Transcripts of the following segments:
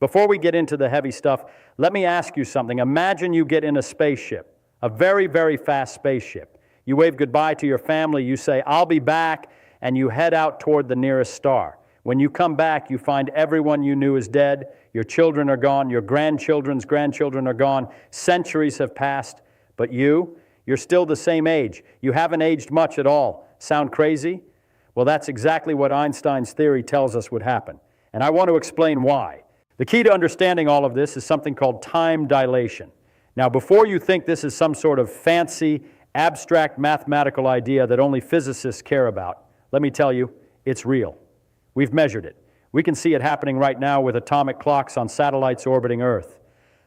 Before we get into the heavy stuff, let me ask you something. Imagine you get in a spaceship, a very, very fast spaceship. You wave goodbye to your family, you say, "I'll be back," and you head out toward the nearest star. When you come back, you find everyone you knew is dead, your children are gone, your grandchildren's grandchildren are gone, centuries have passed, but you're still the same age. You haven't aged much at all. Sound crazy? Well, that's exactly what Einstein's theory tells us would happen, and I want to explain why. The key to understanding all of this is something called time dilation. Now, before you think this is some sort of fancy, abstract mathematical idea that only physicists care about, let me tell you, it's real. We've measured it. We can see it happening right now with atomic clocks on satellites orbiting Earth.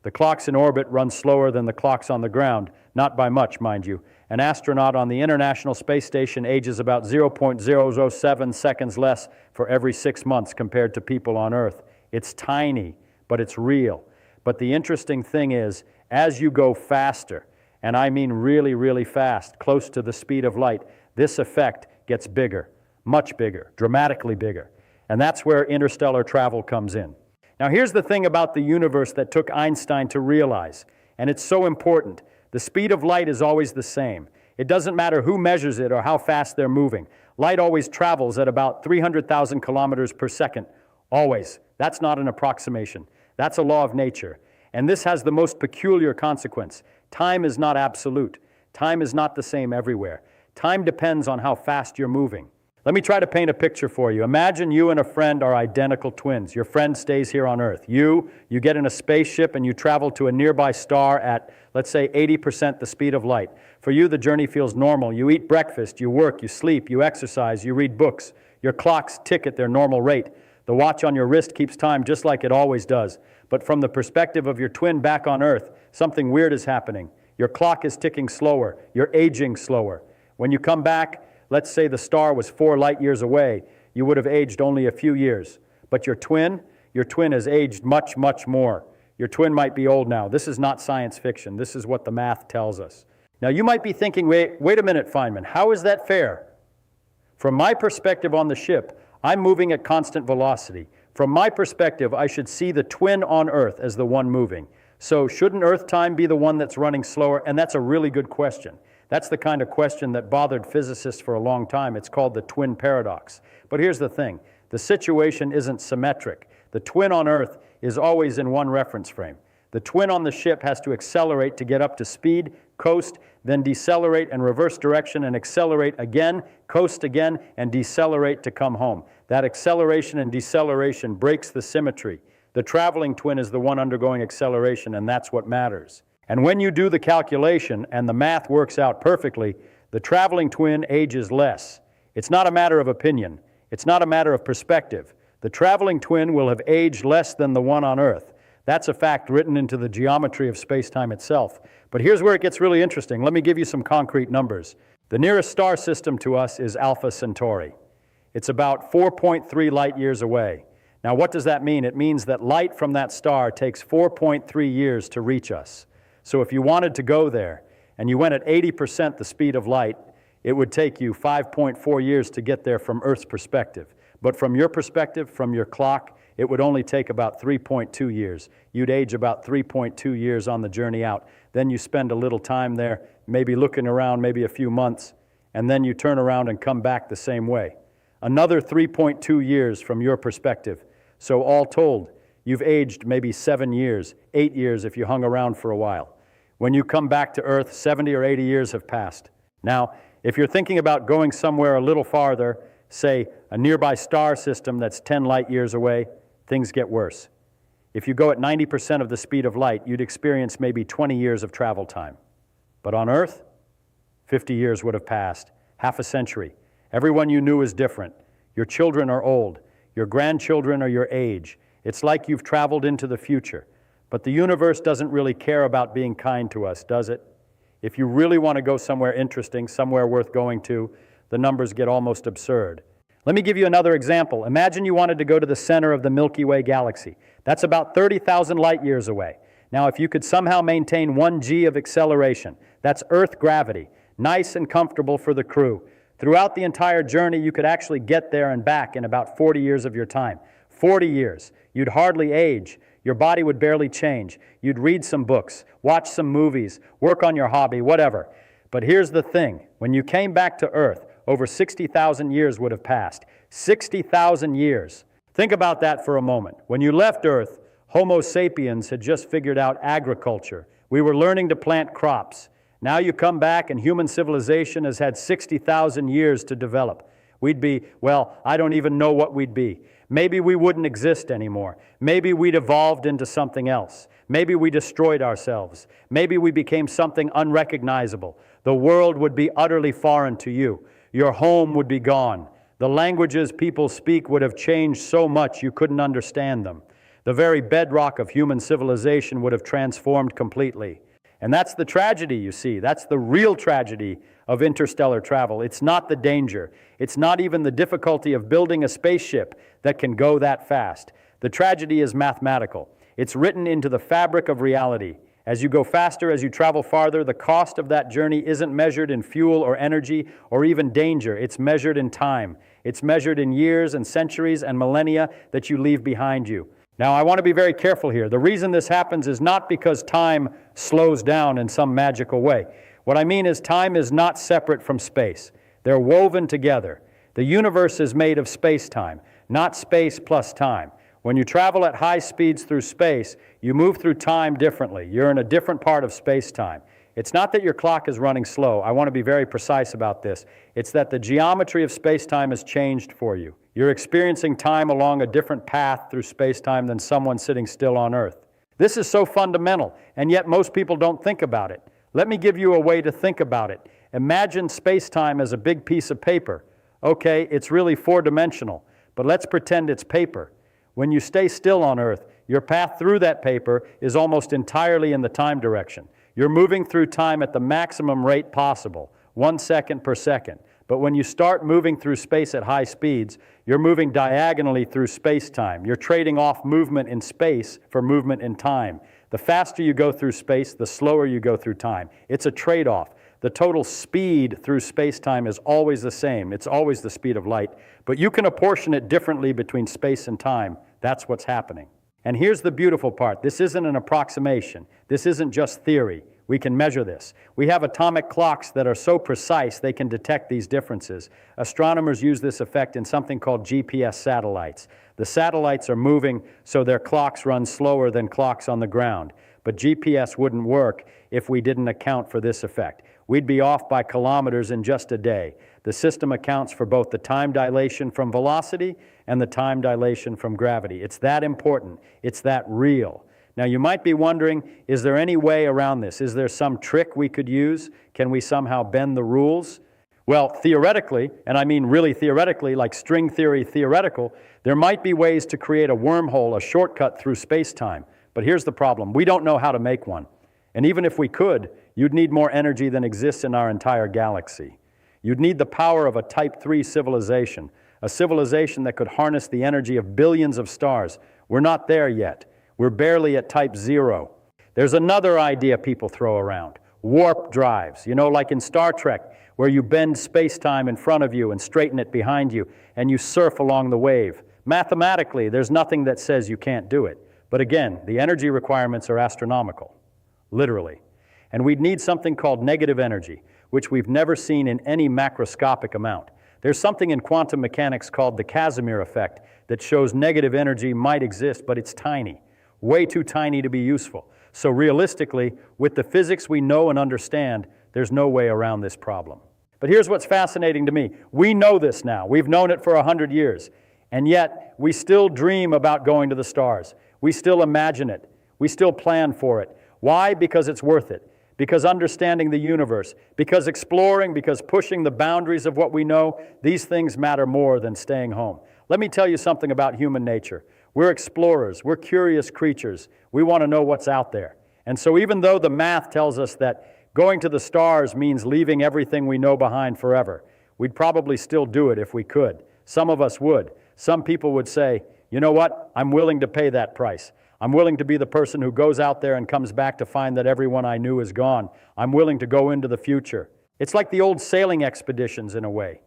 The clocks in orbit run slower than the clocks on the ground, not by much, mind you. An astronaut on the International Space Station ages about 0.007 seconds less for every 6 months compared to people on Earth. It's tiny, but it's real. But the interesting thing is, as you go faster, and I mean really, really fast, close to the speed of light, this effect gets bigger, much bigger, dramatically bigger. And that's where interstellar travel comes in. Now here's the thing about the universe that took Einstein to realize, and it's so important. The speed of light is always the same. It doesn't matter who measures it or how fast they're moving. Light always travels at about 300,000 kilometers per second, always. That's not an approximation. That's a law of nature. And this has the most peculiar consequence. Time is not absolute. Time is not the same everywhere. Time depends on how fast you're moving. Let me try to paint a picture for you. Imagine you and a friend are identical twins. Your friend stays here on Earth. You get in a spaceship and you travel to a nearby star at, let's say, 80% the speed of light. For you, the journey feels normal. You eat breakfast, you work, you sleep, you exercise, you read books. Your clocks tick at their normal rate. The watch on your wrist keeps time just like it always does. But from the perspective of your twin back on Earth, something weird is happening. Your clock is ticking slower. You're aging slower. When you come back, let's say the star was 4 light years away, you would have aged only a few years. But your twin has aged much, much more. Your twin might be old now. This is not science fiction. This is what the math tells us. Now you might be thinking, wait a minute, Feynman, how is that fair? From my perspective on the ship, I'm moving at constant velocity. From my perspective, I should see the twin on Earth as the one moving. So shouldn't Earth time be the one that's running slower? And that's a really good question. That's the kind of question that bothered physicists for a long time. It's called the twin paradox. But here's the thing. The situation isn't symmetric. The twin on Earth is always in one reference frame. The twin on the ship has to accelerate to get up to speed, coast, then decelerate and reverse direction and accelerate again, coast again, and decelerate to come home. That acceleration and deceleration breaks the symmetry. The traveling twin is the one undergoing acceleration, and that's what matters. And when you do the calculation and the math works out perfectly, the traveling twin ages less. It's not a matter of opinion. It's not a matter of perspective. The traveling twin will have aged less than the one on Earth. That's a fact written into the geometry of space-time itself. But here's where it gets really interesting. Let me give you some concrete numbers. The nearest star system to us is Alpha Centauri. It's about 4.3 light years away. Now, what does that mean? It means that light from that star takes 4.3 years to reach us. So if you wanted to go there, and you went at 80% the speed of light, it would take you 5.4 years to get there from Earth's perspective. But from your perspective, from your clock, it would only take about 3.2 years. You'd age about 3.2 years on the journey out. Then you spend a little time there, maybe looking around, maybe a few months, and then you turn around and come back the same way. Another 3.2 years from your perspective. So all told, you've aged maybe 7 years, 8 years if you hung around for a while. When you come back to Earth, 70 or 80 years have passed. Now, if you're thinking about going somewhere a little farther, say a nearby star system that's 10 light years away, things get worse. If you go at 90% of the speed of light, you'd experience maybe 20 years of travel time. But on Earth, 50 years would have passed, half a century. Everyone you knew is different. Your children are old. Your grandchildren are your age. It's like you've traveled into the future. But the universe doesn't really care about being kind to us, does it? If you really want to go somewhere interesting, somewhere worth going to, the numbers get almost absurd. Let me give you another example. Imagine you wanted to go to the center of the Milky Way galaxy. That's about 30,000 light years away. Now, if you could somehow maintain 1 g of acceleration, that's Earth gravity, nice and comfortable for the crew. Throughout the entire journey, you could actually get there and back in about 40 years of your time. 40 years. You'd hardly age. Your body would barely change. You'd read some books, watch some movies, work on your hobby, whatever. But here's the thing. When you came back to Earth, over 60,000 years would have passed. 60,000 years. Think about that for a moment. When you left Earth, Homo sapiens had just figured out agriculture. We were learning to plant crops. Now you come back and human civilization has had 60,000 years to develop. We'd be, well, I don't even know what we'd be. Maybe we wouldn't exist anymore. Maybe we'd evolved into something else. Maybe we destroyed ourselves. Maybe we became something unrecognizable. The world would be utterly foreign to you. Your home would be gone. The languages people speak would have changed so much you couldn't understand them. The very bedrock of human civilization would have transformed completely. And that's the tragedy, you see. That's the real tragedy of interstellar travel. It's not the danger. It's not even the difficulty of building a spaceship that can go that fast. The tragedy is mathematical. It's written into the fabric of reality. As you go faster, as you travel farther, the cost of that journey isn't measured in fuel or energy or even danger. It's measured in time. It's measured in years and centuries and millennia that you leave behind you. Now, I want to be very careful here. The reason this happens is not because time slows down in some magical way. What I mean is time is not separate from space. They're woven together. The universe is made of space-time, not space plus time. When you travel at high speeds through space, you move through time differently. You're in a different part of space-time. It's not that your clock is running slow. I want to be very precise about this. It's that the geometry of space-time has changed for you. You're experiencing time along a different path through space-time than someone sitting still on Earth. This is so fundamental, and yet most people don't think about it. Let me give you a way to think about it. Imagine space-time as a big piece of paper. Okay, it's really four-dimensional, but let's pretend it's paper. When you stay still on Earth, your path through that paper is almost entirely in the time direction. You're moving through time at the maximum rate possible, 1 second per second. But when you start moving through space at high speeds, you're moving diagonally through space-time. You're trading off movement in space for movement in time. The faster you go through space, the slower you go through time. It's a trade-off. The total speed through space-time is always the same. It's always the speed of light. But you can apportion it differently between space and time. That's what's happening. And here's the beautiful part. This isn't an approximation. This isn't just theory. We can measure this. We have atomic clocks that are so precise they can detect these differences. Astronomers use this effect in something called GPS satellites. The satellites are moving so their clocks run slower than clocks on the ground. But GPS wouldn't work if we didn't account for this effect. We'd be off by kilometers in just a day. The system accounts for both the time dilation from velocity and the time dilation from gravity. It's that important. It's that real. Now, you might be wondering, is there any way around this? Is there some trick we could use? Can we somehow bend the rules? Well, theoretically, and I mean really theoretically, like string theory theoretical, there might be ways to create a wormhole, a shortcut through space-time. But here's the problem. We don't know how to make one. And even if we could, you'd need more energy than exists in our entire galaxy. You'd need the power of a Type 3 civilization, a civilization that could harness the energy of billions of stars. We're not there yet. We're barely at Type 0. There's another idea people throw around, warp drives. You know, like in Star Trek, where you bend space-time in front of you and straighten it behind you, and you surf along the wave. Mathematically, there's nothing that says you can't do it. But again, the energy requirements are astronomical, literally. And we'd need something called negative energy, which we've never seen in any macroscopic amount. There's something in quantum mechanics called the Casimir effect that shows negative energy might exist, but it's tiny, way too tiny to be useful. So realistically, with the physics we know and understand, there's no way around this problem. But here's what's fascinating to me. We know this now. We've known it for 100 years. And yet, we still dream about going to the stars. We still imagine it. We still plan for it. Why? Because it's worth it. Because understanding the universe, because exploring, because pushing the boundaries of what we know, these things matter more than staying home. Let me tell you something about human nature. We're explorers. We're curious creatures. We want to know what's out there. And so even though the math tells us that going to the stars means leaving everything we know behind forever, we'd probably still do it if we could. Some of us would. Some people would say, you know what? I'm willing to pay that price. I'm willing to be the person who goes out there and comes back to find that everyone I knew is gone. I'm willing to go into the future. It's like the old sailing expeditions in a way.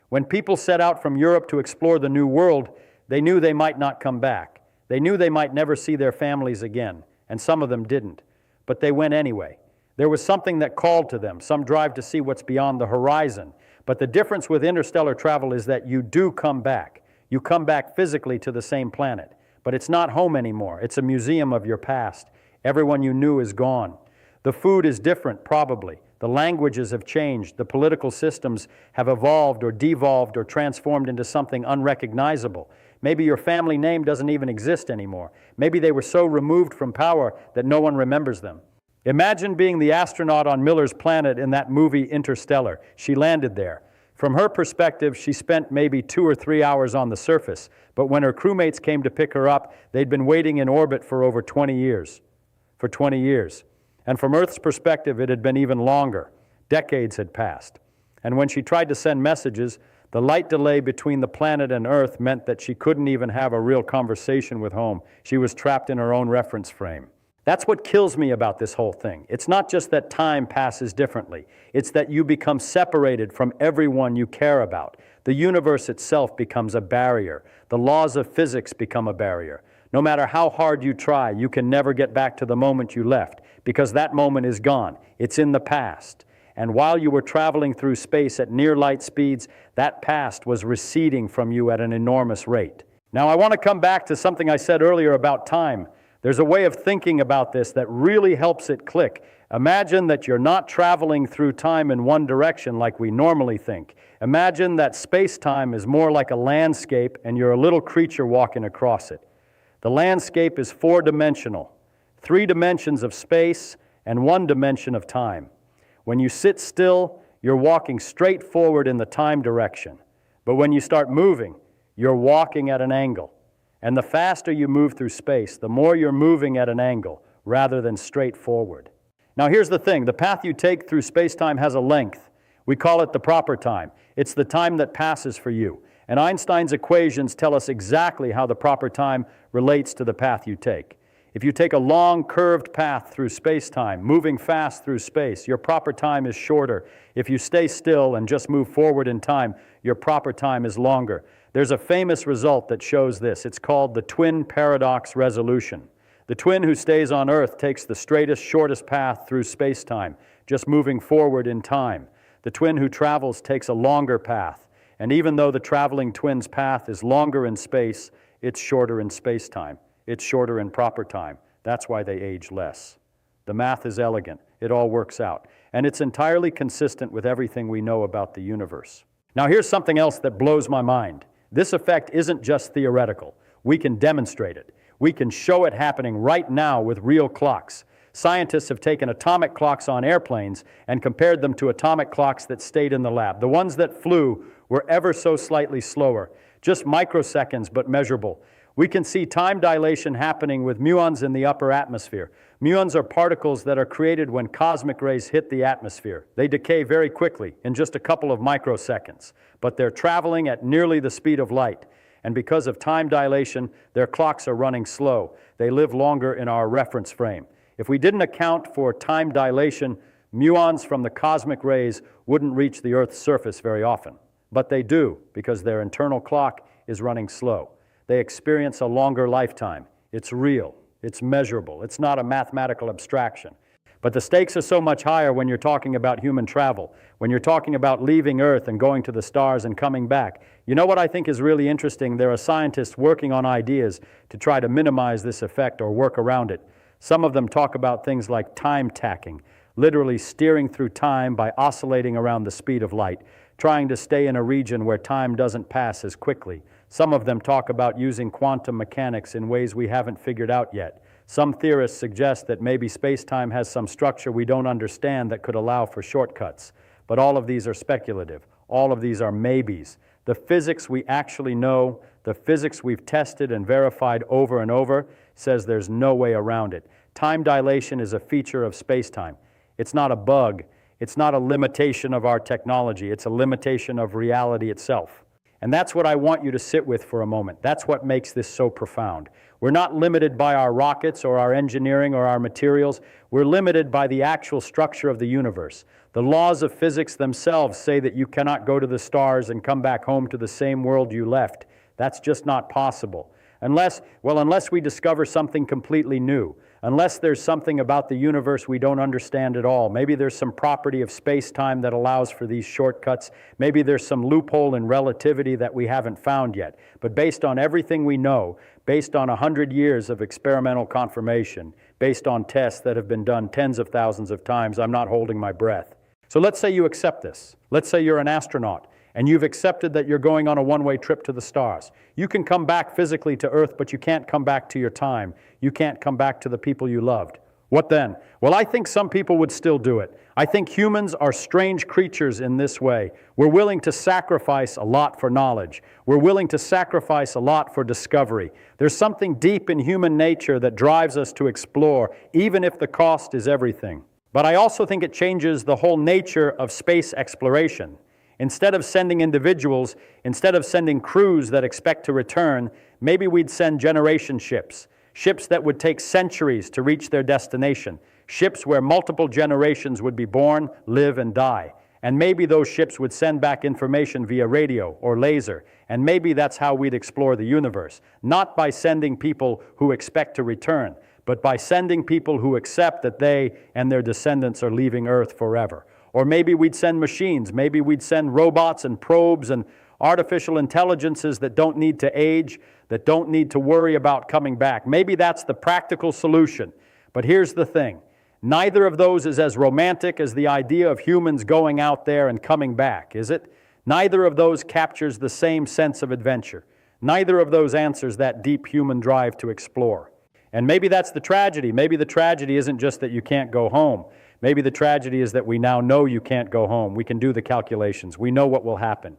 When people set out from Europe to explore the New World, they knew they might not come back. They knew they might never see their families again, and some of them didn't, but they went anyway. There was something that called to them, some drive to see what's beyond the horizon. But the difference with interstellar travel is that you do come back. You come back physically to the same planet, but it's not home anymore. It's a museum of your past. Everyone you knew is gone. The food is different, probably. The languages have changed. The political systems have evolved or devolved or transformed into something unrecognizable. Maybe your family name doesn't even exist anymore. Maybe they were so removed from power that no one remembers them. Imagine being the astronaut on Miller's planet in that movie Interstellar. She landed there. From her perspective, she spent maybe 2 or 3 hours on the surface, but when her crewmates came to pick her up, they'd been waiting in orbit for over 20 years. For 20 years. And from Earth's perspective, it had been even longer. Decades had passed. And when she tried to send messages, the light delay between the planet and Earth meant that she couldn't even have a real conversation with home. She was trapped in her own reference frame. That's what kills me about this whole thing. It's not just that time passes differently. It's that you become separated from everyone you care about. The universe itself becomes a barrier. The laws of physics become a barrier. No matter how hard you try, you can never get back to the moment you left, because that moment is gone. It's in the past. And while you were traveling through space at near light speeds, that past was receding from you at an enormous rate. Now, I want to come back to something I said earlier about time. There's a way of thinking about this that really helps it click. Imagine that you're not traveling through time in one direction like we normally think. Imagine that space-time is more like a landscape and you're a little creature walking across it. The landscape is 4-dimensional, 3 dimensions of space and 1 dimension of time. When you sit still, you're walking straight forward in the time direction. But when you start moving, you're walking at an angle. And the faster you move through space, the more you're moving at an angle rather than straight forward. Now here's the thing, the path you take through space-time has a length. We call it the proper time. It's the time that passes for you. And Einstein's equations tell us exactly how the proper time relates to the path you take. If you take a long, curved path through space-time, moving fast through space, your proper time is shorter. If you stay still and just move forward in time, your proper time is longer. There's a famous result that shows this. It's called the twin paradox resolution. The twin who stays on Earth takes the straightest, shortest path through space-time, just moving forward in time. The twin who travels takes a longer path. And even though the traveling twin's path is longer in space, it's shorter in space-time. It's shorter in proper time. That's why they age less. The math is elegant. It all works out. And it's entirely consistent with everything we know about the universe. Now here's something else that blows my mind. This effect isn't just theoretical. We can demonstrate it. We can show it happening right now with real clocks. Scientists have taken atomic clocks on airplanes and compared them to atomic clocks that stayed in the lab. The ones that flew were ever so slightly slower, just microseconds but measurable. We can see time dilation happening with muons in the upper atmosphere. Muons are particles that are created when cosmic rays hit the atmosphere. They decay very quickly, in just a couple of microseconds, but they're traveling at nearly the speed of light. And because of time dilation, their clocks are running slow. They live longer in our reference frame. If we didn't account for time dilation, muons from the cosmic rays wouldn't reach the Earth's surface very often. But they do, because their internal clock is running slow. They experience a longer lifetime. It's real. It's measurable. It's not a mathematical abstraction. But the stakes are so much higher when you're talking about human travel, when you're talking about leaving Earth and going to the stars and coming back. You know what I think is really interesting? There are scientists working on ideas to try to minimize this effect or work around it. Some of them talk about things like time tacking, literally steering through time by oscillating around the speed of light, trying to stay in a region where time doesn't pass as quickly. Some of them talk about using quantum mechanics in ways we haven't figured out yet. Some theorists suggest that maybe space-time has some structure we don't understand that could allow for shortcuts. But all of these are speculative. All of these are maybes. The physics we actually know, the physics we've tested and verified over and over, says there's no way around it. Time dilation is a feature of space-time. It's not a bug. It's not a limitation of our technology. It's a limitation of reality itself. And that's what I want you to sit with for a moment. That's what makes this so profound. We're not limited by our rockets or our engineering or our materials. We're limited by the actual structure of the universe. The laws of physics themselves say that you cannot go to the stars and come back home to the same world you left. That's just not possible. Unless we discover something completely new, unless there's something about the universe we don't understand at all. Maybe there's some property of space-time that allows for these shortcuts. Maybe there's some loophole in relativity that we haven't found yet. But based on everything we know, based on 100 years of experimental confirmation, based on tests that have been done tens of thousands of times, I'm not holding my breath. So let's say you accept this. Let's say you're an astronaut, and you've accepted that you're going on a one-way trip to the stars. You can come back physically to Earth, but you can't come back to your time. You can't come back to the people you loved. What then? Well, I think some people would still do it. I think humans are strange creatures in this way. We're willing to sacrifice a lot for knowledge. We're willing to sacrifice a lot for discovery. There's something deep in human nature that drives us to explore, even if the cost is everything. But I also think it changes the whole nature of space exploration. Instead of sending individuals, instead of sending crews that expect to return, maybe we'd send generation ships. Ships that would take centuries to reach their destination. Ships where multiple generations would be born, live, and die. And maybe those ships would send back information via radio or laser. And maybe that's how we'd explore the universe. Not by sending people who expect to return, but by sending people who accept that they and their descendants are leaving Earth forever. Or maybe we'd send machines. Maybe we'd send robots and probes and artificial intelligences that don't need to age, that don't need to worry about coming back. Maybe that's the practical solution. But here's the thing. Neither of those is as romantic as the idea of humans going out there and coming back, is it? Neither of those captures the same sense of adventure. Neither of those answers that deep human drive to explore. And maybe that's the tragedy. Maybe the tragedy isn't just that you can't go home. Maybe the tragedy is that we now know you can't go home. We can do the calculations. We know what will happen.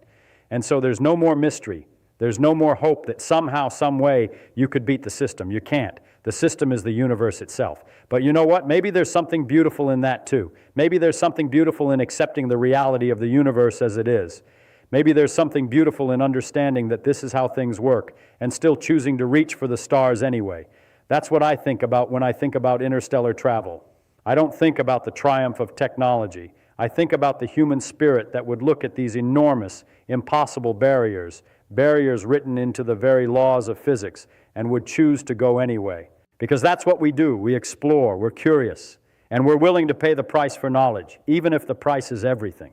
And so there's no more mystery. There's no more hope that somehow, some way, you could beat the system. You can't. The system is the universe itself. But you know what? Maybe there's something beautiful in that too. Maybe there's something beautiful in accepting the reality of the universe as it is. Maybe there's something beautiful in understanding that this is how things work and still choosing to reach for the stars anyway. That's what I think about when I think about interstellar travel. I don't think about the triumph of technology. I think about the human spirit that would look at these enormous, impossible barriers written into the very laws of physics, and would choose to go anyway. Because that's what we do. We explore, we're curious, and we're willing to pay the price for knowledge, even if the price is everything.